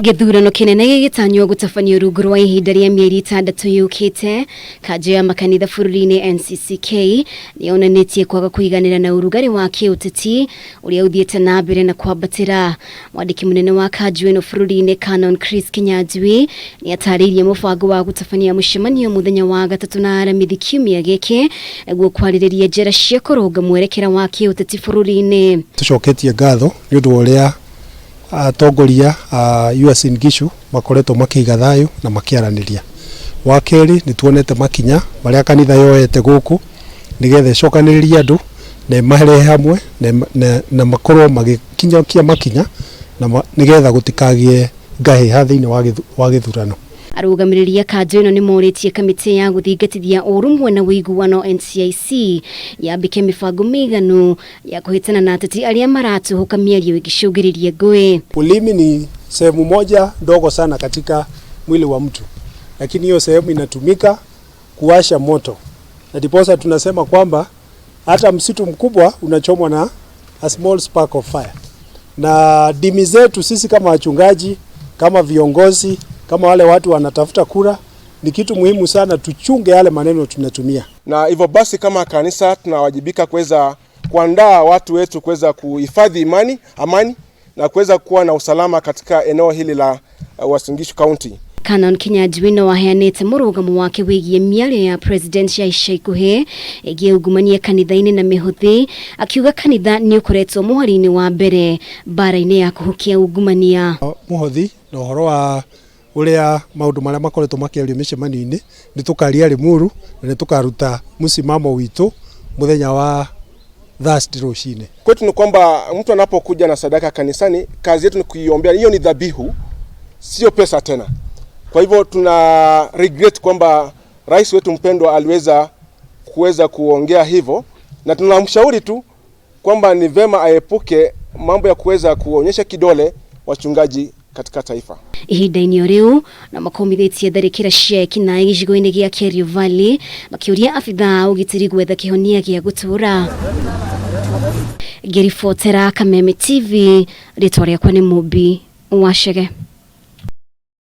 Githurano kinene gigitanywo gutafanio rungu rwa ihinda rĩa mieri 6 yukite. Kanjũ ya makanitha bũrũri-inĩ NCCK nĩyonanĩtie kwaga kũiganĩra na ũrugarĩ wa kĩũteti ũrĩa ũthiĩte na mbere na kwambatĩra. Mwandĩki mũnene wa kanjũ ĩno bũrũri-inĩ Canon Chris Kinyanjui nĩatarĩirie mũbango wa gũtabania mũcemanio mũthenya wa gatatũ na aramithi kiumia gĩkĩ nĩguo kwarĩrĩria njĩra cia kũrũnga mwerekera wa kĩũteti bũrũri-inĩ. Tucoketie ngatho nĩ ũndũ wa ũrĩa atongoria Uasin Gishu makoretwo makĩiga thayũ na makĩaranĩria. Wa kerĩ nĩ tuonete makinya marĩa kanitha yoete gũkũ nĩgetha icokanĩrĩrie andũ na mahere hamwe na makorwo magĩkinyakia makinya na nĩgetha gũtikagie ngahĩha thĩinĩ wa gĩthurano. Arũgamĩrĩri a kanjũ ĩno nĩmorĩtie kamĩtĩ ya gũthingatithia ũrũmwe na ũiguano NCIC yambĩke mĩbango mĩiganu ya kũhĩtana na ateti arĩa maratũhuka mĩario ĩgĩcũngĩrĩria ngũĩ. Ulimi ni sehemu moja ndogo sana katika mwili wa mtu, lakini hiyo sehemu inatumika kuwasha moto, na ndiposa tunasema kwamba hata msitu mkubwa unachomwa na a small spark of fire. Na dimi zetu sisi kama wachungaji, kama viongozi, kama wale watu wanatafuta kura, ni kitu muhimu sana tuchunge yale maneno tunatumia. Na hivyo basi kama kanisa tunawajibika kuweza kuandaa watu wetu kuweza kuhifadhi amani na kuweza kuwa na usalama katika eneo hili la Uasin Gishu County. Canon Kinyanjui no aheanĩte mũrũgamo wake wĩgiĩ mĩario ya president ya ica ikuhĩ ĩgiĩ ungumania kanitha-inĩ na mĩhothi, akiuga kanitha nĩ ũkoretwo mũhari-inĩ wa mbere mbara-inĩ ya kũhukia ungumania. Mũhothi na ũhoro wa ũrĩa maũndũ marĩa makoretwo makĩario mĩcemanio-inĩ nĩ tũkaria Limuru na nĩ tũkaruta msimamo witũ mũthenya wa Thursday rũcinĩ. Kwetu ni kwamba mtu anapokuja na sadaka kanisani, kazi yetu ni kuiombea. Hiyo ni dhabihu, sio pesa tena. Kwa hivyo tuna regret kwamba rais wetu mpendwa aliweza kuongea hivyo, na tunamshauri tu kwamba ni vema aepuke mambo ya kuweza kuonyesha kidole wachungaji katika taifa. Ihinda-inĩ rĩu na makomithĩtie tharĩkĩra cia ekinaĩ gĩcigo-inĩ gĩa Kerio Valley makĩũria abithaa ũgitĩri gwetha kĩhonia gĩa gũtũũra. Ngĩribotera Kameme TV, rĩtwa rĩakwa nĩ Mũmbi Wachege.